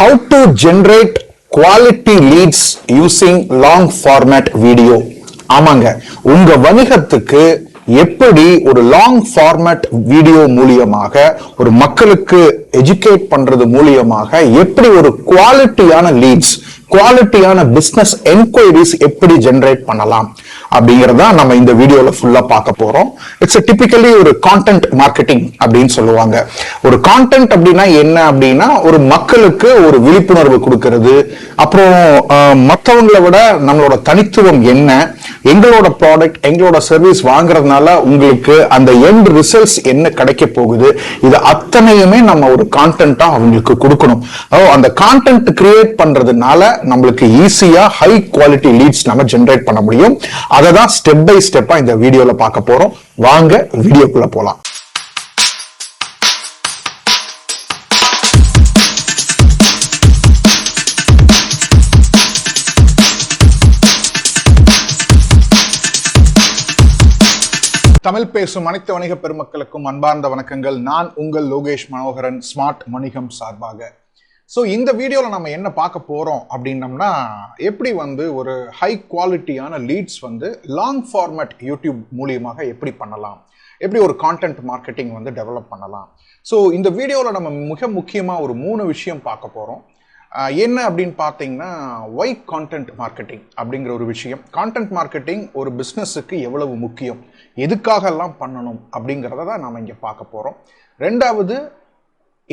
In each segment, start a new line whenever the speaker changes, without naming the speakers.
How to generate quality leads using long format video. ஆமாங்க, உங்க வணிகத்துக்கு எப்படி ஒரு லாங் ஃபார்மேட் வீடியோ மூலியமாக ஒரு மக்களுக்கு எஜுகேட் பண்றது மூலியமாக எப்படி ஒரு குவாலிட்டியான லீட்ஸ், குவாலிட்டியான பிசினஸ் என்கொயரிஸ் எப்படி ஜெனரேட் பண்ணலாம் அப்படிங்கறத நம்ம இந்த வீடியோல ஃபுல்லா பார்க்க போறோம். இட்ஸ் டிபிக்கலி ஒரு கான்டென்ட் மார்க்கெட்டிங் அப்படின்னு சொல்லுவாங்க. ஒரு கான்டென்ட் அப்படின்னா என்ன அப்படின்னா ஒரு மக்களுக்கு ஒரு விழிப்புணர்வு கொடுக்கிறது, அப்புறம் மற்றவங்களை விட நம்மளோட தனித்துவம் என்ன, எங்களோட ப்ராடக்ட் எங்களோட சர்வீஸ் வாங்குறதுனால உங்களுக்கு அந்த எண்ட் ரிசல்ட்ஸ் என்ன கிடைக்க போகுது, இது அத்தனையுமே நம்ம ஒரு கான்டென்ட்டா அவங்களுக்கு கொடுக்கணும். அந்த கான்டென்ட் கிரியேட் பண்றதுனால நம்மளுக்கு ஈஸியா ஹை குவாலிட்டி லீட்ஸ் நம்ம ஜெனரேட் பண்ண முடியும். அதை தான் ஸ்டெப் பை ஸ்டெப்பா இந்த வீடியோல பார்க்க போறோம். வாங்க வீடியோக்குள்ள போலாம். தமிழ் பேசும் அனைத்து வணிக பெருமக்களுக்கும் அன்பார்ந்த வணக்கங்கள். நான் உங்கள் லோகேஷ் மனோகரன், ஸ்மார்ட் வணிகம் சார்பாக. ஸோ இந்த வீடியோவில் நம்ம என்ன பார்க்க போகிறோம் அப்படின்னம்னா, எப்படி ஒரு ஹை குவாலிட்டியான லீட்ஸ் லாங் ஃபார்மேட் யூடியூப் மூலியமாக எப்படி பண்ணலாம், எப்படி ஒரு கான்டென்ட் மார்க்கெட்டிங் டெவலப் பண்ணலாம். ஸோ இந்த வீடியோவில் நம்ம மிக முக்கியமாக ஒரு 3 விஷயம் பார்க்க போகிறோம். என்ன அப்படின்னு பார்த்தீங்கன்னா, ஒய் கான்டென்ட் மார்க்கெட்டிங் அப்படிங்கிற ஒரு விஷயம். கான்டென்ட் மார்க்கெட்டிங் ஒரு பிஸ்னஸுக்கு எவ்வளவு முக்கியம், எதுக்காகலாம் பண்ணணும் அப்படிங்கிறத தான் நாம் இங்கே பார்க்க போகிறோம். ரெண்டாவது,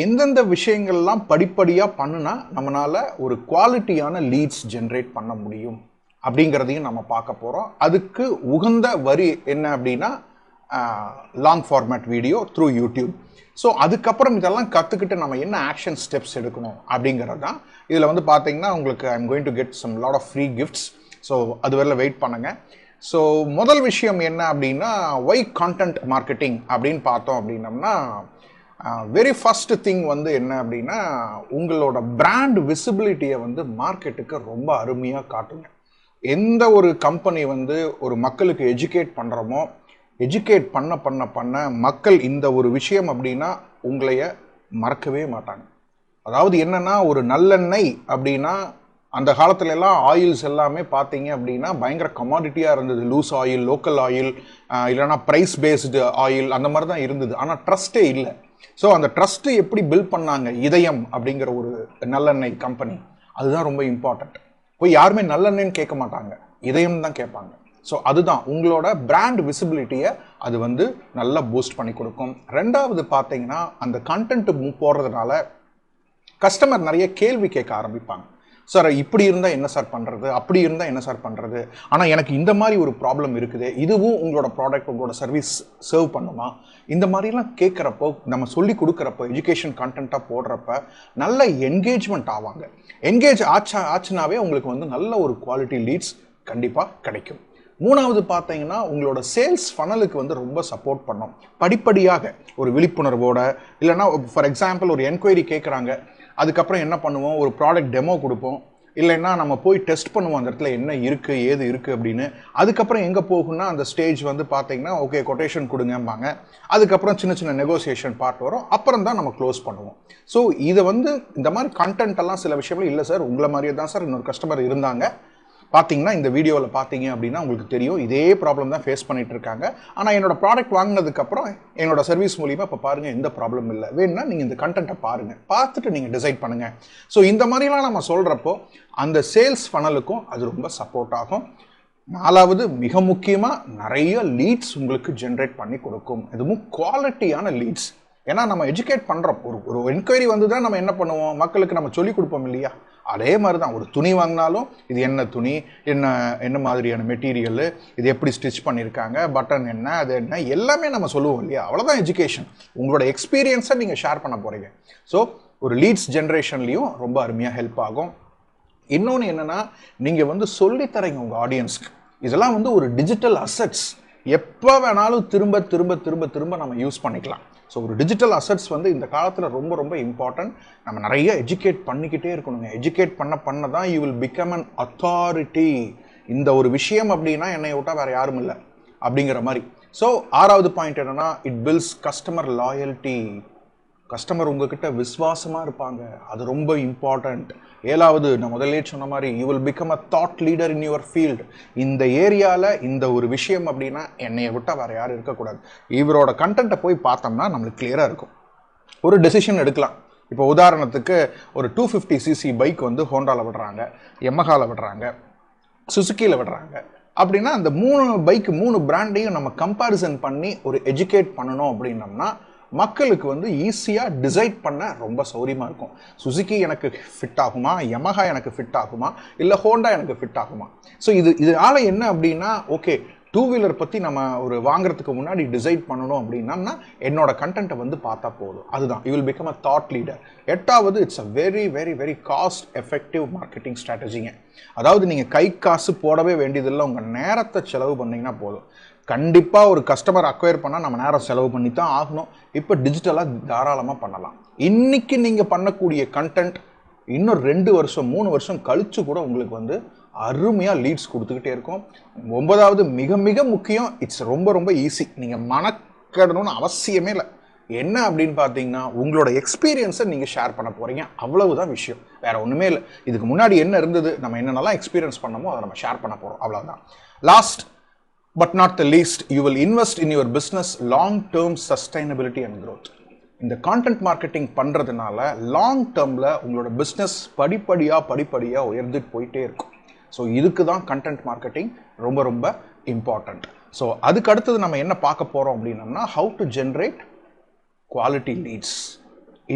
எந்தெந்த விஷயங்கள்லாம் படிப்படியாக பண்ணுனா நம்மளால ஒரு குவாலிட்டியான லீட்ஸ் ஜென்ரேட் பண்ண முடியும் அப்படிங்கிறதையும் நம்ம பார்க்க போகிறோம். அதுக்கு உகந்த வரி என்ன அப்படின்னா long format video through YouTube. So அதுக்கப்புறம் இதெல்லாம் கற்றுக்கிட்டு நம்ம என்ன ஆக்ஷன் ஸ்டெப்ஸ் எடுக்கணும் அப்படிங்கிறது தான் இதில் பார்த்தீங்கன்னா உங்களுக்கு I am going to get some lot of free gifts. So அது வரல வெயிட் பண்ணுங்கள். ஸோ முதல் விஷயம் என்ன அப்படின்னா, ஒய் கான்டென்ட் மார்க்கெட்டிங் அப்படின்னு பார்த்தோம் அப்படின்னம்னா, வெரி ஃபர்ஸ்ட் திங் என்ன அப்படின்னா, உங்களோட பிராண்ட் விசிபிலிட்டியை மார்க்கெட்டுக்கு ரொம்ப அருமையாக காட்டுங்க. எந்த ஒரு கம்பெனி ஒரு மக்களுக்கு எஜுகேட் பண்ணுறோமோ, எஜுகேட் பண்ண பண்ண பண்ண மக்கள் இந்த ஒரு விஷயம் அப்படின்னா உங்களைய மறக்கவே மாட்டாங்க. அதாவது என்னன்னா, ஒரு நல்லெண்ணெய் அப்படின்னா அந்த காலத்துல எல்லாம் ஆயில்ஸ் எல்லாமே பார்த்தீங்க அப்படின்னா பயங்கர கமாடிட்டியாக இருந்தது. லூஸ் ஆயில், லோக்கல் ஆயில், இல்லைனா ப்ரைஸ் பேஸ்டு ஆயில், அந்த மாதிரி தான் இருந்தது. ஆனால் ட்ரஸ்ட்டே இல்லை. ஸோ அந்த ட்ரஸ்ட்டு எப்படி பில்ட் பண்ணாங்க, இதயம் அப்படிங்கிற ஒரு நல்லெண்ணெய் கம்பெனி, அதுதான் ரொம்ப இம்பார்ட்டன்ட். போய் யாருமே நல்லெண்ணெய்ன்னு கேட்க மாட்டாங்க, இதயம் தான் கேட்பாங்க. ஸோ அதுதான் உங்களோட பிராண்ட் விசிபிலிட்டியை அது நல்லா பூஸ்ட் பண்ணி கொடுக்கும். ரெண்டாவது பார்த்தீங்கன்னா, அந்த கண்டென்ட் போடுறதுனால கஸ்டமர் நிறைய கேள்வி கேட்க ஆரம்பிப்பாங்க. சார் இப்படி இருந்தால் என்ன சார் பண்ணுறது, அப்படி இருந்தால் என்ன சார் பண்ணுறது, ஆனால் எனக்கு இந்த மாதிரி ஒரு ப்ராப்ளம் இருக்குது, இதுவும் உங்களோட ப்ராடக்ட் உங்களோட சர்வீஸ் சர்வ் பண்ணுமா, இந்த மாதிரிலாம் கேட்குறப்போ நம்ம சொல்லி கொடுக்குறப்போ எஜுகேஷன் கண்டென்ட்டாக போடுறப்ப நல்ல என்கேஜ்மெண்ட் ஆவாங்க. என்கேஜ் ஆச்சுனாவே உங்களுக்கு நல்ல ஒரு குவாலிட்டி லீட்ஸ் கண்டிப்பாக கிடைக்கும். மூணாவது பார்த்தீங்கன்னா, உங்களோட சேல்ஸ் ஃபனலுக்கு ரொம்ப சப்போர்ட் பண்ணும். படிப்படியாக ஒரு விழிப்புணர்வோட, இல்லைனா ஃபார் எக்ஸாம்பிள் ஒரு என்கொயரி கேட்குறாங்க, அதுக்கப்புறம் என்ன பண்ணுவோம், ஒரு ப்ராடக்ட் டெமோ கொடுப்போம், இல்லைன்னா நம்ம போய் டெஸ்ட் பண்ணுவோம் அந்த இடத்துல என்ன இருக்குது ஏது இருக்குது அப்படின்னு. அதுக்கப்புறம் எங்கே போகும்னா அந்த ஸ்டேஜ் பார்த்தீங்கன்னா, ஓகே கொட்டேஷன் கொடுங்கம்பாங்க. அதுக்கப்புறம் சின்ன சின்ன நெகோசியேஷன் பார்ட் வரும், அப்புறம் தான் நம்ம க்ளோஸ் பண்ணுவோம். ஸோ இதை இந்த மாதிரி கண்டென்ட் எல்லாம் சில விஷயங்கள் இல்லை சார், உங்களை மாதிரியே தான் சார் இன்னொரு கஸ்டமர் இருந்தாங்க, பார்த்தீங்கன்னா இந்த வீடியோவில் பார்த்தீங்க அப்படின்னா உங்களுக்கு தெரியும் இதே ப்ராப்ளம் தான் ஃபேஸ் பண்ணிட்டு இருக்காங்க. ஆனால் என்னோட ப்ராடக்ட் வாங்கினதுக்கப்புறம் என்னோட சர்வீஸ் மூலிமா இப்போ பாருங்கள் எந்த ப்ராப்ளம் இல்லை, வேணும்னா நீங்கள் இந்த கண்டென்ட்டை பாருங்கள், பார்த்துட்டு நீங்கள் டிசைட் பண்ணுங்கள். ஸோ இந்த மாதிரிலாம் நம்ம சொல்கிறப்போ அந்த சேல்ஸ் ஃபனலுக்கும் அது ரொம்ப சப்போர்ட் ஆகும். நாலாவது, மிக முக்கியமாக நிறைய லீட்ஸ் உங்களுக்கு ஜென்ரேட் பண்ணி கொடுக்கும், இதுவும் குவாலிட்டியான லீட்ஸ். ஏன்னா நம்ம எஜுகேட் பண்ணுறோம், ஒரு என்கொயரி தான் நம்ம என்ன பண்ணுவோம், மக்களுக்கு நம்ம சொல்லிக் கொடுப்போம் இல்லையா. அதே மாதிரி தான் ஒரு துணி வாங்கினாலும் இது என்ன துணி, என்ன மாதிரியான மெட்டீரியல், இது எப்படி ஸ்டிச் பண்ணியிருக்காங்க, பட்டன் என்ன, அது என்ன, எல்லாமே நம்ம சொல்லுவோம் இல்லையா. அவ்வளோதான் எஜுகேஷன். உங்களோட எக்ஸ்பீரியன்ஸை நீங்கள் ஷேர் பண்ண போகிறீங்க. ஸோ ஒரு லீட்ஸ் ஜென்ரேஷன்லையும் ரொம்ப அருமையாக ஹெல்ப் ஆகும். இன்னொன்று என்னென்னா, நீங்கள் சொல்லித்தரீங்க உங்கள் ஆடியன்ஸ்க்கு. இதெல்லாம் ஒரு டிஜிட்டல் அசெட்ஸ், எப்போ வேணாலும் திரும்ப திரும்ப திரும்ப திரும்ப நம்ம யூஸ் பண்ணிக்கலாம். ஸோ ஒரு டிஜிட்டல் அசெட்ஸ் இந்த காலத்தில் ரொம்ப ரொம்ப இம்பார்ட்டன்ட். நம்ம நிறைய எஜுகேட் பண்ணிக்கிட்டே இருக்கணுங்க. எஜுகேட் பண்ண தான் you will become an authority. இந்த ஒரு விஷயம் அப்படின்னா என்னை விட்டால் வேறு யாரும் இல்லை அப்படிங்கிற மாதிரி. ஸோ ஆறாவது பாயிண்ட் என்னன்னா, it builds customer loyalty. Customer உங்ககிட்ட விசுவாசமாக இருப்பாங்க, அது ரொம்ப இம்பார்ட்டண்ட். 7வது நான் முதல்லே சொன்ன மாதிரி you will become a thought leader in your field. இந்த ஏரியாவில் இந்த ஒரு விஷயம் அப்படின்னா என்னையை விட்டால் வேறு யாரும் இருக்கக்கூடாது. இவரோட கண்டென்ட்டை போய் பார்த்தோம்னா நம்மளுக்கு கிளியராக இருக்கும், ஒரு டெசிஷன் எடுக்கலாம். இப்போ உதாரணத்துக்கு ஒரு 250cc பைக் வந்து ஹோண்டாவில் விடுறாங்க, யமஹாவில் விடுறாங்க, சுசுக்கியில் விடுறாங்க அப்படின்னா அந்த 3 பைக்கு 3 பிராண்டையும் நம்ம கம்பேரிசன் பண்ணி ஒரு எஜுகேட் பண்ணணும் அப்படின்னம்னா மக்களுக்கு வந்து ஈஸியாக டிசைட் பண்ண ரொம்ப சௌரியமாக இருக்கும். சுசுகி எனக்கு ஃபிட் ஆகுமா, யமஹா எனக்கு ஃபிட் ஆகுமா, இல்லை ஹோண்டா எனக்கு ஃபிட் ஆகுமா? ஸோ இதனால என்ன அப்படின்னா, ஓகே 2 வீலர் பற்றி நம்ம ஒரு வாங்குறதுக்கு முன்னாடி டிசைட் பண்ணணும் அப்படின்னா என்னோட கண்டென்ட்டை வந்து பார்த்தா போதும். அதுதான் you will become a thought leader. 8வது it's a very very very cost effective marketing ஸ்ட்ராட்டஜிங்க. அதாவது நீங்கள் கை காசு போடவே வேண்டியதில்லை, உங்கள் நேரத்தை செலவு பண்ணிங்கன்னா போதும். கண்டிப்பாக ஒரு கஸ்டமர் அக்வயர் பண்ணால் நம்ம நேரம் செலவு பண்ணி தான் ஆகணும். இப்போ டிஜிட்டலாக தாராளமாக பண்ணலாம். இன்னைக்கு நீங்கள் பண்ணக்கூடிய கண்டென்ட் இன்னும் 2 வருஷம் 3 வருஷம் கழிச்சு கூட உங்களுக்கு வந்து அருமையாக லீட்ஸ் கொடுத்துக்கிட்டே இருக்கும். 9வது மிக மிக முக்கியம், இட்ஸ் ரொம்ப ரொம்ப ஈஸி. நீங்கள் மனக்கடணும்னு அவசியமே இல்லை. என்ன அப்படின்னு பார்த்தீங்கன்னா உங்களோட எக்ஸ்பீரியன்ஸை நீங்கள் ஷேர் பண்ண போகிறீங்க, அவ்வளவுதான் விஷயம், வேற ஒன்றுமே இல்லை. இதுக்கு முன்னாடி என்ன இருந்தது, நம்ம என்னென்னலாம் எக்ஸ்பீரியன்ஸ் பண்ணமோ அதை நம்ம ஷேர் பண்ண போகிறோம், அவ்வளோதான். Last but not the least, you will invest in your business long-term sustainability and growth. இந்த கான்டென்ட் மார்க்கெட்டிங் பண்ணுறதுனால லாங் டேர்மில் உங்களோட பிஸ்னஸ் படிப்படியாக உயர்ந்துட்டு போயிட்டே இருக்கும். ஸோ இதுக்கு தான் கண்டென்ட் மார்க்கெட்டிங் ரொம்ப ரொம்ப இம்பார்ட்டண்ட். ஸோ அதுக்கு அடுத்தது நம்ம என்ன பார்க்க போகிறோம் அப்படின்னம்னா how to generate quality leads.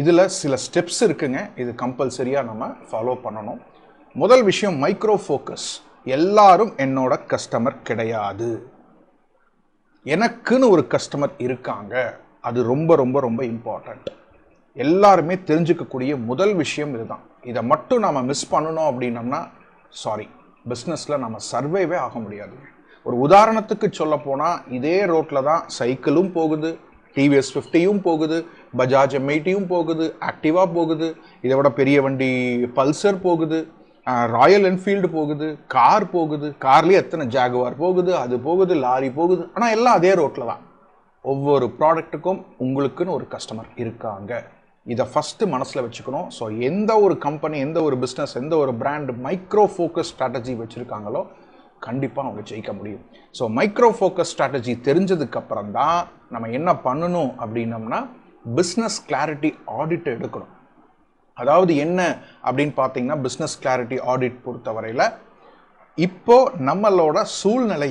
இதில் சில ஸ்டெப்ஸ் இருக்குங்க, இது கம்பல்சரியாக நம்ம ஃபாலோ பண்ணணும். முதல் விஷயம் மைக்ரோ ஃபோக்கஸ். எல்லாரும் என்னோட கஸ்டமர் கிடையாது, எனக்குன்னு ஒரு கஸ்டமர் இருக்காங்க. அது ரொம்ப ரொம்ப ரொம்ப இம்பார்ட்டண்ட். எல்லாருமே தெரிஞ்சுக்கக்கூடிய முதல் விஷயம் இதுதான். இதை மட்டும் நம்ம மிஸ் பண்ணணும் அப்படின்னம்னா சாரி, பிஸ்னஸில் நம்ம சர்வைவே ஆக முடியாது. ஒரு உதாரணத்துக்கு சொல்ல போனால் இதே ரோட்டில் தான் சைக்கிளும் போகுது, டிவிஎஸ் 50யும் போகுது, பஜாஜ் M80யும் போகுது, ஆக்டிவா போகுது, இதை விட பெரிய வண்டி பல்சர் போகுது, ராயல் என்ஃபீல்டு போகுது, கார் போகுது, கார்லேயே எத்தனை ஜாகுவார் போகுது, அது போகுது, லாரி போகுது. ஆனால் எல்லாம் அதே ரோட்டில் தான். ஒவ்வொரு ப்ராடக்ட்டுக்கும் உங்களுக்குன்னு ஒரு கஸ்டமர் இருக்காங்க. இதை ஃபஸ்ட்டு மனசில் வச்சுக்கணும். ஸோ எந்த ஒரு கம்பெனி, எந்த ஒரு பிஸ்னஸ், எந்த ஒரு பிராண்ட் மைக்ரோ ஃபோக்கஸ் ஸ்ட்ராட்டஜி வச்சுருக்காங்களோ கண்டிப்பாக அவங்க ஜெயிக்க முடியும். ஸோ மைக்ரோ ஃபோக்கஸ் ஸ்ட்ராட்டஜி தெரிஞ்சதுக்கப்புறம் தான் நம்ம என்ன பண்ணணும் அப்படின்னம்னா பிஸ்னஸ் கிளாரிட்டி ஆடிட் எடுக்கணும். அதாவது என்ன அப்படின்னு பார்த்தீங்கன்னா பிஸ்னஸ் கிளாரிட்டி ஆடிட் பொறுத்தவரையில் இப்போ நம்மளோட சூழ்நிலை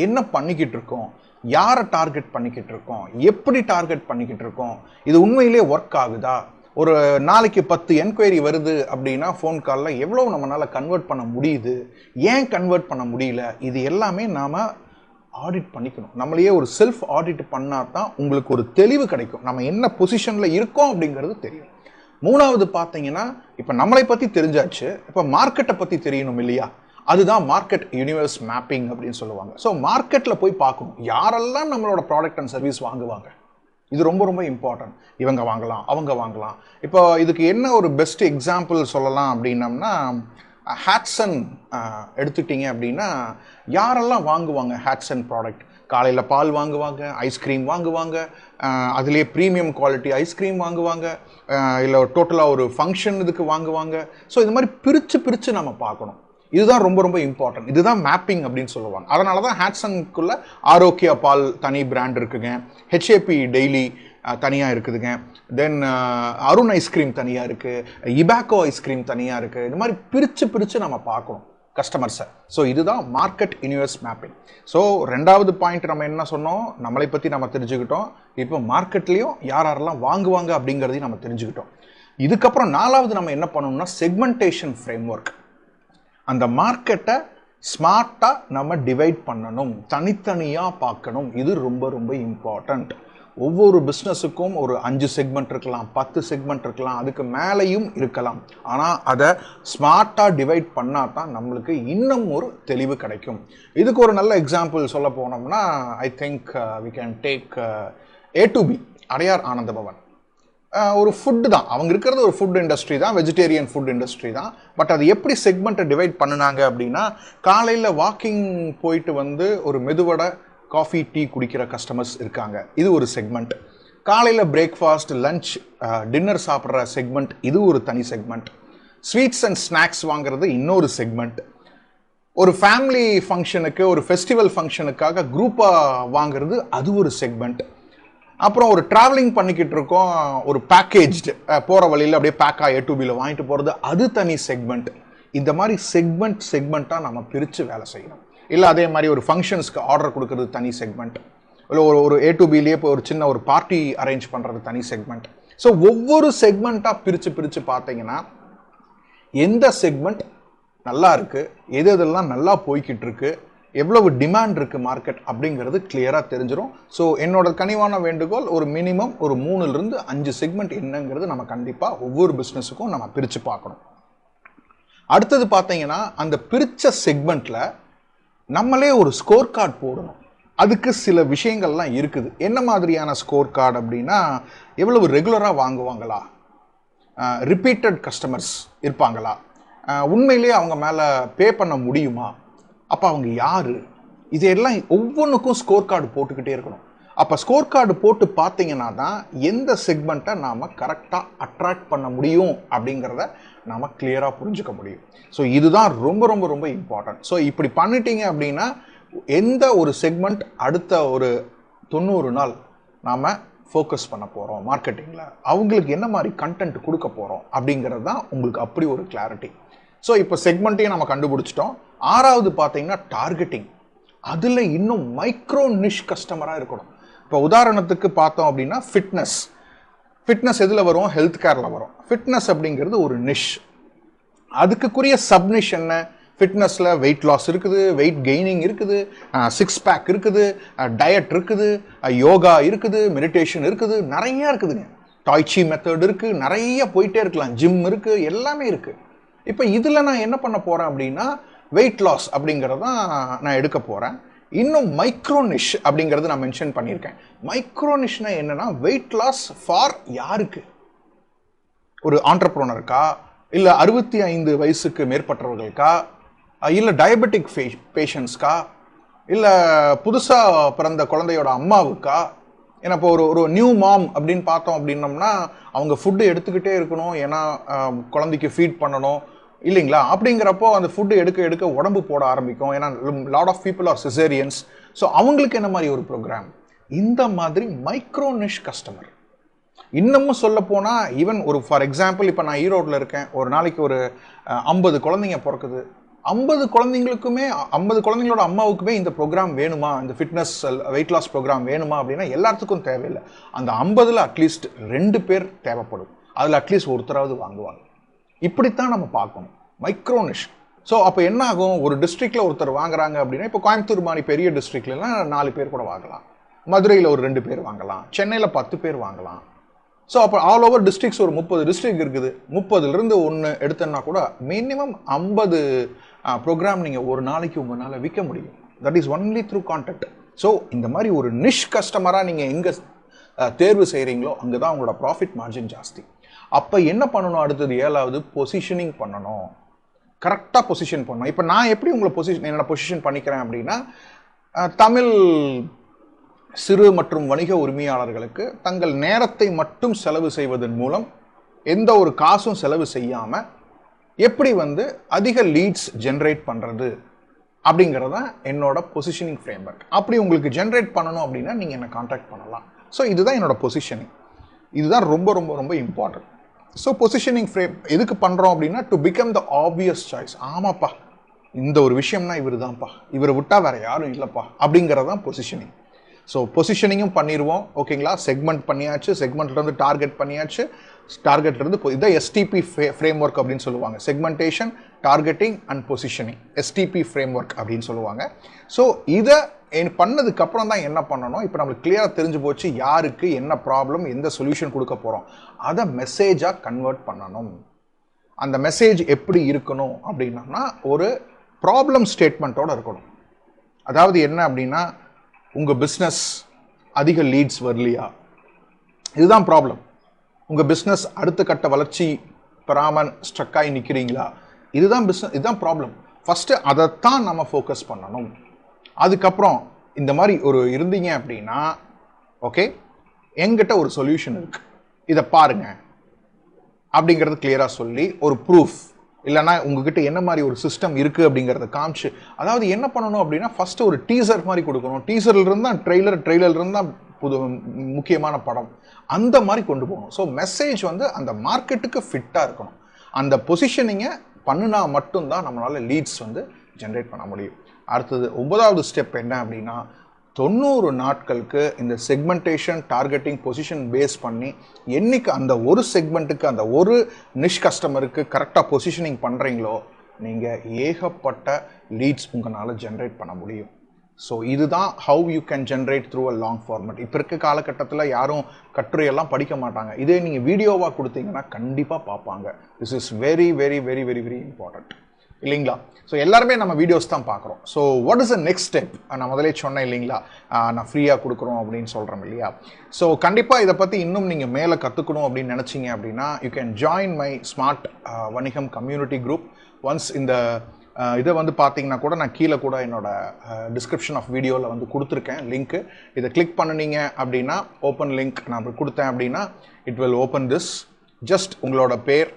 என்ன பண்ணிக்கிட்டு இருக்கோம், யாரை டார்கெட் பண்ணிக்கிட்டு இருக்கோம், எப்படி டார்கெட் பண்ணிக்கிட்டு இருக்கோம், இது உண்மையிலே ஒர்க் ஆகுதா, ஒரு நாளைக்கு 10 என்கொயரி வருது அப்படின்னா ஃபோன் காலில் எவ்வளோ நம்மளால் கன்வெர்ட் பண்ண முடியுது, ஏன் கன்வெர்ட் பண்ண முடியல, இது எல்லாமே நாம் ஆடிட் பண்ணிக்கணும். நம்மளையே ஒரு செல்ஃப் ஆடிட் பண்ணால் தான் உங்களுக்கு ஒரு தெளிவு கிடைக்கும், நம்ம என்ன பொசிஷனில் இருக்கோம் அப்படிங்கிறது தெரியும். 3வது பார்த்தீங்கன்னா இப்போ நம்மளை பற்றி தெரிஞ்சாச்சு, இப்போ மார்க்கெட்டை பற்றி தெரியணும் இல்லையா, அதுதான் மார்க்கெட் யூனிவர்ஸ் மேப்பிங் அப்படின்னு சொல்லுவாங்க. ஸோ மார்க்கெட்டில் போய் பார்க்கணும் யாரெல்லாம் நம்மளோட ப்ராடக்ட் அண்ட் சர்வீஸ் வாங்குவாங்க. இது ரொம்ப ரொம்ப இம்பார்ட்டன்ட். இவங்க வாங்கலாம், அவங்க வாங்கலாம். இப்போ இதுக்கு என்ன ஒரு பெஸ்ட் எக்ஸாம்பிள் சொல்லலாம் அப்படின்னம்னா ஹேட்சன் எடுத்துக்கிட்டீங்க அப்படின்னா யாரெல்லாம் வாங்குவாங்க ஹேட்சன் ப்ராடக்ட்? காலையில் பால் வாங்குவாங்க, ஐஸ்கிரீம் வாங்குவாங்க, அதுலேயே ப்ரீமியம் குவாலிட்டி ஐஸ்கிரீம் வாங்குவாங்க, இல்லை டோட்டலாக ஒரு ஃபங்க்ஷன் இதுக்கு வாங்குவாங்க. ஸோ இது மாதிரி பிரித்து நம்ம பார்க்கணும். இதுதான் ரொம்ப ரொம்ப இம்பார்ட்டன்ட். இதுதான் மேப்பிங் அப்படின்னு சொல்லுவாங்க. அதனால தான் ஹேட்சனுக்குள்ள ஆரோக்கியா பால் தனி பிராண்ட் இருக்குங்க, HAP டெய்லி தனியாக இருக்குதுங்க, தென் அருண் ஐஸ்கிரீம் தனியாக இருக்குது, இபாக்கோ ஐஸ்கிரீம் தனியாக இருக்குது. இது மாதிரி பிரித்து நம்ம பார்க்கணும் கஸ்டமர்ஸை. ஸோ இதுதான் மார்க்கெட் யூனிவர்ஸ் மேப்பிங். ஸோ 2வது பாயிண்ட் நம்ம என்ன சொன்னோம், நம்மளை பற்றி நம்ம தெரிஞ்சுக்கிட்டோம். இப்போ மார்க்கெட்லேயும் யாரெல்லாம் வாங்குவாங்க அப்படிங்கிறதையும் நம்ம தெரிஞ்சுக்கிட்டோம். இதுக்கப்புறம் 4வது நம்ம என்ன பண்ணணும்னா செக்மெண்டேஷன் ஃப்ரேம் ஒர்க். அந்த மார்க்கெட்டை ஸ்மார்ட்டாக நம்ம டிவைட் பண்ணணும், தனித்தனியாக பார்க்கணும். இது ரொம்ப ரொம்ப இம்பார்ட்டண்ட். ஒவ்வொரு பிஸ்னஸுக்கும் ஒரு 5 செக்மெண்ட் இருக்கலாம், 10 செக்மெண்ட் இருக்கலாம், அதுக்கு மேலேயும் இருக்கலாம். ஆனால் அதை ஸ்மார்ட்டாக டிவைட் பண்ணால் தான் நம்மளுக்கு இன்னும் ஒரு தெளிவு கிடைக்கும். இதுக்கு ஒரு நல்ல எக்ஸாம்பிள் சொல்ல போனோம்னா I think we can take A2B Adyar Ananda Bhavan. ஒரு ஃபுட்டு தான், அவங்க இருக்கிறது ஒரு ஃபுட் இண்டஸ்ட்ரி தான், வெஜிடேரியன் ஃபுட் இண்டஸ்ட்ரி தான். பட் அது எப்படி செக்மெண்ட்டை டிவைட் பண்ணினாங்க அப்படின்னா காலையில் வாக்கிங் போயிட்டு வந்து ஒரு மெதுவடை காஃபி டீ குடிக்கிற கஸ்டமர்ஸ் இருக்காங்க, இது ஒரு செக்மெண்ட். காலையில் பிரேக்ஃபாஸ்ட், லஞ்ச், டின்னர் சாப்பிட்ற செக்மெண்ட் இது ஒரு தனி செக்மெண்ட். ஸ்வீட்ஸ் அண்ட் ஸ்நாக்ஸ் வாங்குறது இன்னொரு செக்மெண்ட். ஒரு ஃபேமிலி ஃபங்க்ஷனுக்கு, ஒரு ஃபெஸ்டிவல் ஃபங்க்ஷனுக்காக குரூப்பாக வாங்குறது அது ஒரு செக்மெண்ட். அப்புறம் ஒரு ட்ராவலிங் பண்ணிக்கிட்டு இருக்கோம், ஒரு பேக்கேஜ்டு போகிற வழியில் அப்படியே பேக்காக A2Bயில் வாங்கிட்டு போகிறது அது தனி செக்மெண்ட். இந்த மாதிரி செக்மெண்ட்டாக நம்ம பிரித்து வேலை செய்யணும். இல்லை அதே மாதிரி ஒரு ஃபங்க்ஷன்ஸ்க்கு ஆர்டர் கொடுக்கறது தனி செக்மெண்ட். இல்லை ஒரு A2Bலேயே இப்போ ஒரு சின்ன ஒரு பார்ட்டி அரேஞ்ச் பண்ணுறது தனி செக்மெண்ட். ஸோ ஒவ்வொரு செக்மெண்ட்டாக பிரித்து பார்த்தீங்கன்னா எந்த செக்மெண்ட் நல்லா இருக்குது, எதெல்லாம் நல்லா போய்கிட்டு இருக்கு, எவ்வளவு டிமாண்ட் இருக்குது மார்க்கெட் அப்படிங்கிறது கிளியராக தெரிஞ்சிடும். ஸோ என்னோட கனிவான வேண்டுகோள் ஒரு மினிமம் ஒரு 3லிருந்து 5 செக்மெண்ட் என்னங்கிறது நம்ம கண்டிப்பாக ஒவ்வொரு பிஸ்னஸுக்கும் நம்ம பிரித்து பார்க்கணும். அடுத்தது பார்த்தீங்கன்னா அந்த பிரித்த செக்மெண்ட்டில் நம்மளே ஒரு ஸ்கோர் கார்டு போடணும். அதுக்கு சில விஷயங்கள்லாம் இருக்குது. என்ன மாதிரியான ஸ்கோர் கார்டு அப்படின்னா, எவ்வளவு ரெகுலராக வாங்குவாங்களா, ரிப்பீட்டட் கஸ்டமர்ஸ் இருப்பாங்களா, உண்மையிலேயே அவங்க மேலே பே பண்ண முடியுமா, அப்போ அவங்க யார், இதெல்லாம் ஒவ்வொன்றுக்கும் ஸ்கோர் கார்டு போட்டுக்கிட்டே இருக்கணும். அப்போ ஸ்கோர் கார்டு போட்டு பார்த்தீங்கன்னா தான் எந்த செக்மெண்ட்டை நாம் கரெக்டாக அட்ராக்ட் பண்ண முடியும் அப்படிங்கிறத நாம் கிளியராக புரிஞ்சுக்க முடியும். ஸோ இதுதான் ரொம்ப ரொம்ப ரொம்ப இம்பார்ட்டன்ட். ஸோ இப்படி பண்ணிட்டீங்க அப்படின்னா எந்த ஒரு செக்மெண்ட் அடுத்த ஒரு 90 நாள் நாம் ஃபோக்கஸ் பண்ண போகிறோம் மார்க்கெட்டிங்கில், அவங்களுக்கு என்ன மாதிரி கண்டென்ட் கொடுக்க போகிறோம் அப்படிங்கிறது தான் உங்களுக்கு அப்படி ஒரு கிளாரிட்டி. ஸோ இப்போ செக்மெண்ட்டையும் நம்ம கண்டுபிடிச்சிட்டோம். 6வது பார்த்தீங்கன்னா டார்கெட்டிங். அதில் இன்னும் மைக்ரோ நிஷ் கஸ்டமராக இருக்கணும். இப்போ உதாரணத்துக்கு பார்த்தோம் அப்படின்னா ஃபிட்னஸ் எதில் வரும், ஹெல்த் கேரில் வரும். ஃபிட்னஸ் அப்படிங்கிறது ஒரு நிஷ். அதுக்குரிய சப்னிஷ் என்ன, ஃபிட்னஸில் வெயிட் லாஸ் இருக்குது, வெயிட் கெய்னிங் இருக்குது, 6 பேக் இருக்குது, டயட் இருக்குது, யோகா இருக்குது, மெடிடேஷன் இருக்குது, நிறையா இருக்குதுங்க. டாய்ச்சி மெத்தட் இருக்குது, நிறைய போயிட்டே இருக்கலாம், ஜிம் இருக்குது, எல்லாமே இருக்குது. இப்போ இதில் நான் என்ன பண்ண போகிறேன் அப்படின்னா வெயிட் லாஸ் அப்படிங்கிறதான் நான் எடுக்க போகிறேன். இன்னும் மைக்ரோனிஷ் அப்படிங்கிறது நான் மென்ஷன் பண்ணியிருக்கேன். மைக்ரோனிஷ்னா என்னன்னா வெயிட் லாஸ் ஃபார் யாருக்கு, ஒரு ஆண்டர்ப்ரனருக்கா, இல்லை 65 வயசுக்கு மேற்பட்டவர்களுக்கா, இல்லை டயபெட்டிக் பேஷண்ட்ஸ்க்கா, இல்லை புதுசாக பிறந்த குழந்தையோட அம்மாவுக்கா. ஏன்னா இப்போ ஒரு நியூ மாம் அப்படின்னு பார்த்தோம் அப்படின்னோம்னா அவங்க ஃபுட்டு எடுத்துக்கிட்டே இருக்கணும், ஏன்னா குழந்தைக்கு ஃபீட் பண்ணணும் இல்லைங்களா. அப்படிங்கிறப்போ அந்த ஃபுட்டு எடுக்க உடம்பு போட ஆரம்பிக்கும். ஏன்னா lot of people are caesareans. So அவங்களுக்கு என்ன மாதிரி ஒரு ப்ரோக்ராம், இந்த மாதிரி மைக்ரோனிஷ் கஸ்டமர். இன்னமும் சொல்ல போனால் ஈவன் ஒரு ஃபார் எக்ஸாம்பிள் இப்போ நான் ஈரோட்டில் இருக்கேன், ஒரு நாளைக்கு ஒரு 50 குழந்தைங்க பிறக்குது. 50 குழந்தைங்களுக்குமே 50 குழந்தைங்களோட அம்மாவுக்குமே இந்த ப்ரோக்ராம் வேணுமா, இந்த ஃபிட்னஸ் வெயிட் லாஸ் ப்ரோக்ராம் வேணுமா அப்படின்னா எல்லாத்துக்கும் தேவையில்லை. அந்த 50ல் அட்லீஸ்ட் 2 பேர் தேவைப்படும், அதில் அட்லீஸ்ட் ஒருத்தராவது வாங்குவாங்க. இப்படித்தான் நம்ம பார்க்கணும் மைக்ரோனிஷ். ஸோ அப்போ என்ன ஆகும், ஒரு டிஸ்ட்ரிக்டில் ஒருத்தர் வாங்குறாங்க அப்படின்னா இப்போ கோயம்புத்தூர் மாதிரி பெரிய டிஸ்ட்ரிக்ட்லாம் 4 பேர் கூட வாங்கலாம், மதுரையில் ஒரு 2 பேர் வாங்கலாம், சென்னையில் 10 பேர் வாங்கலாம். ஸோ அப்போ ஆல் ஓவர் டிஸ்ட்ரிக்ட்ஸ் ஒரு 30 டிஸ்ட்ரிக்ட் இருக்குது. 30லிருந்து 1 எடுத்தோன்னா கூட மினிமம் 50 ப்ரோக்ராம் நீங்கள் ஒரு நாளைக்கு உங்களால் விற்க முடியும். That is only through contact. So இந்த மாதிரி ஒரு நிஷ் கஸ்டமராக நீங்கள் எங்கே தேர்வு செய்கிறீங்களோ அங்கே தான் உங்களோட ப்ராஃபிட் மார்ஜின் ஜாஸ்தி. அப்போ என்ன பண்ணணும், அடுத்தது 7வது பொசிஷனிங் பண்ணணும், கரெக்டாக பொசிஷன் பண்ணணும். இப்போ நான் எப்படி என்னோட பொசிஷன் பண்ணிக்கிறேன் அப்படின்னா, தமிழ் சிறு மற்றும் வணிக உரிமையாளர்களுக்கு தங்கள் நேரத்தை மட்டும் செலவு செய்வதன் மூலம் எந்த ஒரு காசும் செலவு செய்யாமல் எப்படி அதிக லீட்ஸ் ஜென்ரேட் பண்ணுறது அப்படிங்கிறத என்னோட பொசிஷனிங் ஃப்ரேம்வொர்க். அப்படி உங்களுக்கு ஜென்ரேட் பண்ணணும் அப்படின்னா நீங்கள் என்னை கான்டாக்ட் பண்ணலாம். ஸோ இதுதான் என்னோட பொசிஷனிங். இதுதான் ரொம்ப ரொம்ப ரொம்ப இம்பார்ட்டன்ட். ஸோ பொசிஷனிங் ஃப்ரேம் எதுக்கு பண்ணுறோம் அப்படின்னா to become the obvious choice. ஆமாப்பா, இந்த ஒரு விஷயம்னா இவர் தான்ப்பா, இவரை விட்டால் வேறு யாரும் இல்லைப்பா அப்படிங்கிறதான் பொசிஷனிங். ஸோ பொசிஷனிங்கும் பண்ணிடுவோம். ஓகேங்களா, செக்மெண்ட் பண்ணியாச்சு, செக்மெண்ட்லேருந்து டார்கெட் பண்ணியாச்சு, டார்கெட்லேருந்து இதை எஸ்டிபி ஃப்ரேம் ஒர்க் அப்படின்னு சொல்லுவாங்க. Segmentation, targeting and positioning, SDP frame work அப்படின்னு சொல்லுவாங்க. ஸோ இதை பண்ணதுக்கப்புறம் தான் என்ன பண்ணணும், இப்போ நம்மளுக்கு கிளியராக தெரிஞ்சு போச்சு யாருக்கு என்ன ப்ராப்ளம், எந்த சொல்யூஷன் கொடுக்க போகிறோம், அதை மெசேஜாக கன்வெர்ட் பண்ணணும். அந்த மெசேஜ் எப்படி இருக்கணும் அப்படின்னா ஒரு ப்ராப்ளம் ஸ்டேட்மெண்ட்டோடு இருக்கணும். அதாவது என்ன அப்படின்னா, உங்கள் பிஸ்னஸ் அதிக லீட்ஸ் வரலையா, இதுதான் ப்ராப்ளம். உங்கள் பிஸ்னஸ் அடுத்த கட்ட வளர்ச்சி பெறாமல் ஸ்ட்ரக்காகி நிற்கிறீங்களா, இதுதான் ப்ராப்ளம். ஃபஸ்ட்டு அதைத்தான் நம்ம ஃபோக்கஸ் பண்ணணும். அதுக்கப்புறம் இந்த மாதிரி ஒரு இருந்தீங்க அப்படின்னா ஓகே, என்கிட்ட ஒரு சொல்யூஷன் இருக்கு, இதை பாருங்க அப்படிங்கிறது கிளியரா சொல்லி ஒரு ப்ரூஃப் இல்லைன்னா உங்ககிட்ட என்ன மாதிரி ஒரு சிஸ்டம் இருக்கு அப்படிங்கிறத காமிச்சு, அதாவது என்ன பண்ணணும் அப்படின்னா ஃபர்ஸ்ட் ஒரு டீசர் மாதிரி கொடுக்கணும். டீசர்ல இருந்தா ட்ரெய்லர், ட்ரெய்லர்ல இருந்தா புது முக்கியமான படம், அந்த மாதிரி கொண்டு போகணும். ஸோ மெசேஜ் வந்து அந்த மார்க்கெட்டுக்கு ஃபிட்டாக இருக்கணும். அந்த பொசிஷனிங்கை பண்ணினா மட்டும்தான் நம்மளால லீட்ஸ் வந்து ஜென்ரேட் பண்ண முடியும். அடுத்தது 9வது ஸ்டெப் என்ன அப்படின்னா 90 நாட்களுக்கு இந்த செக்மெண்டேஷன், டார்கெட்டிங், பொசிஷன் பேஸ் பண்ணி என்னைக்கு அந்த ஒரு செக்மெண்ட்டுக்கு அந்த ஒரு நிஷ் கஸ்டமருக்கு கரெக்டாக பொசிஷனிங் பண்ணுறீங்களோ நீங்கள் ஏகப்பட்ட லீட்ஸ் உங்களால் ஜென்ரேட் பண்ண முடியும். ஸோ இதுதான் how you can generate through a long format. இப்போ இருக்க காலகட்டத்தில் யாரும் கட்டுரையெல்லாம் படிக்க மாட்டாங்க. இதே நீங்கள் வீடியோவாக கொடுத்தீங்கன்னா கண்டிப்பாக பார்ப்பாங்க. This is very very very very very important இல்லைங்களா? ஸோ எல்லாருமே நம்ம வீடியோஸ் தான் பார்க்குறோம். So what is the next step? நான் முதலே சொன்னேன் இல்லைங்களா, நான் ஃப்ரீயாக கொடுக்குறோம் அப்படின்னு சொல்கிறேன் இல்லையா? ஸோ கண்டிப்பாக இதை பற்றி இன்னும் நீங்கள் மேலே கற்றுக்கணும் அப்படின்னு நினச்சிங்க அப்படின்னா you can join my smart வணிகம் கம்யூனிட்டி குரூப். ஒன்ஸ் இந்த இதை வந்து பார்த்தீங்கன்னா கூட நான் கீழே கூட என்னோட டிஸ்கிரிப்ஷன் ஆஃப் வீடியோவில் வந்து கொடுத்துருக்கேன் லிங்க்கு. இதை கிளிக் பண்ணினீங்க அப்படின்னா ஓப்பன் லிங்க் நான் கொடுத்தேன் அப்படின்னா it will open this. Just உங்களோட பேர்,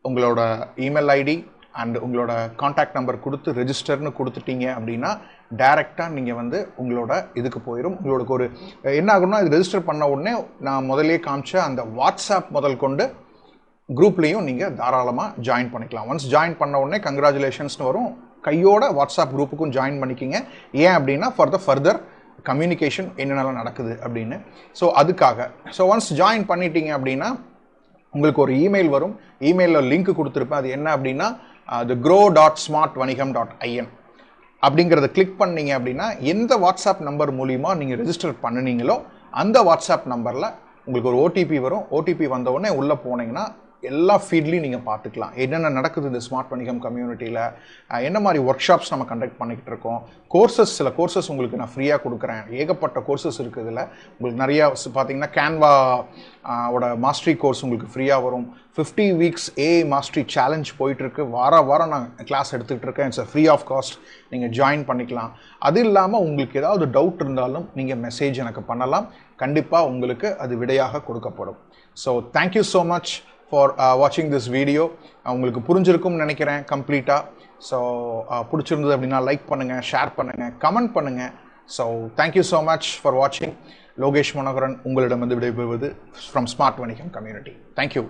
உங்களோட இமெயில் ஐடி அண்ட் உங்களோட காண்டாக்ட் நம்பர் கொடுத்து ரெஜிஸ்டர்னு கொடுத்துட்டீங்க அப்படின்னா டைரெக்டாக நீங்கள் வந்து உங்களோட இதுக்கு போயிடும். உங்களுக்கு ஒரு என்ன ஆகும்னா இது ரெஜிஸ்டர் பண்ண உடனே நான் முதலே காமிச்ச அந்த வாட்ஸ்அப் முதல் கொண்டு குரூப்லேயும் நீங்கள் தாராளமாக ஜாயின் பண்ணிக்கலாம். ஒன்ஸ் ஜாயின் பண்ண உடனே கங்க்ராச்சுலேஷன்ஸ்னு வரும், கையோட வாட்ஸ்அப் குரூப்புக்கும் ஜாயின் பண்ணிக்கிங்க. ஏன் அப்படின்னா ஃபார் த ஃபர்தர் கம்யூனிகேஷன் என்னென்னலாம் நடக்குது அப்படின்னு. ஸோ அதுக்காக ஸோ ஒன்ஸ் ஜாயின் பண்ணிட்டீங்க அப்படின்னா உங்களுக்கு ஒரு இமெயில் வரும். இமெயிலில் லிங்க் கொடுத்துருப்பேன். அது என்ன அப்படின்னா the grow.smartvanigam.in அப்படிங்கிறத கிளிக் பண்ணீங்க அப்படின்னா எந்த வாட்ஸ்அப் நம்பர் மூலிமா நீங்கள் ரெஜிஸ்டர் பண்ணினீங்களோ அந்த வாட்ஸ்அப் நம்பரில் உங்களுக்கு ஒரு ஓடிபி வரும். ஓடிபி வந்த உடனே உள்ளே போனீங்கன்னா எல்லா ஃபீட்லையும் நீங்கள் பார்த்துக்கலாம். என்னென்ன நடக்குது இந்த ஸ்மார்ட் வணிகம் கம்யூனிட்டியில், என்ன மாதிரி ஒர்க் ஷாப்ஸ் நம்ம கண்டக்ட் பண்ணிக்கிட்டு இருக்கோம், கோர்சஸ், சில கோர்சஸ் உங்களுக்கு நான் ஃப்ரீயாக கொடுக்குறேன். ஏகப்பட்ட கோர்சஸ் இருக்குது இதில். உங்களுக்கு நிறையா பார்த்தீங்கன்னா கேன்வா ஓட மாஸ்டரி கோர்ஸ் உங்களுக்கு ஃப்ரீயாக வரும். 50 வீக்ஸ் ஏஐ மாஸ்டரி சேலஞ்ச் போயிட்டுருக்கு. வாரம் நான் கிளாஸ் எடுத்துக்கிட்டு இருக்கேன். It's free of cost. நீங்கள் ஜாயின் பண்ணிக்கலாம். அது இல்லாமல் உங்களுக்கு ஏதாவது டவுட் இருந்தாலும் நீங்கள் மெசேஜ் எனக்கு பண்ணலாம். கண்டிப்பாக உங்களுக்கு அது விடையாக கொடுக்கப்படும். So thank you so much for வாட்சிங் திஸ் வீடியோ. உங்களுக்கு புரிஞ்சிருக்கும்னு நினைக்கிறேன் கம்ப்ளீட்டாக. ஸோ பிடிச்சிருந்தது அப்படின்னா லைக் பண்ணுங்கள், ஷேர் பண்ணுங்கள், கமெண்ட் பண்ணுங்கள். So thank you so much for வாட்சிங். லோகேஷ் மனோகரன் உங்களிடம் வந்து விடைபெறுவது ஃப்ரம் ஸ்மார்ட் வணிகம் கம்யூனிட்டி. தேங்க்யூ.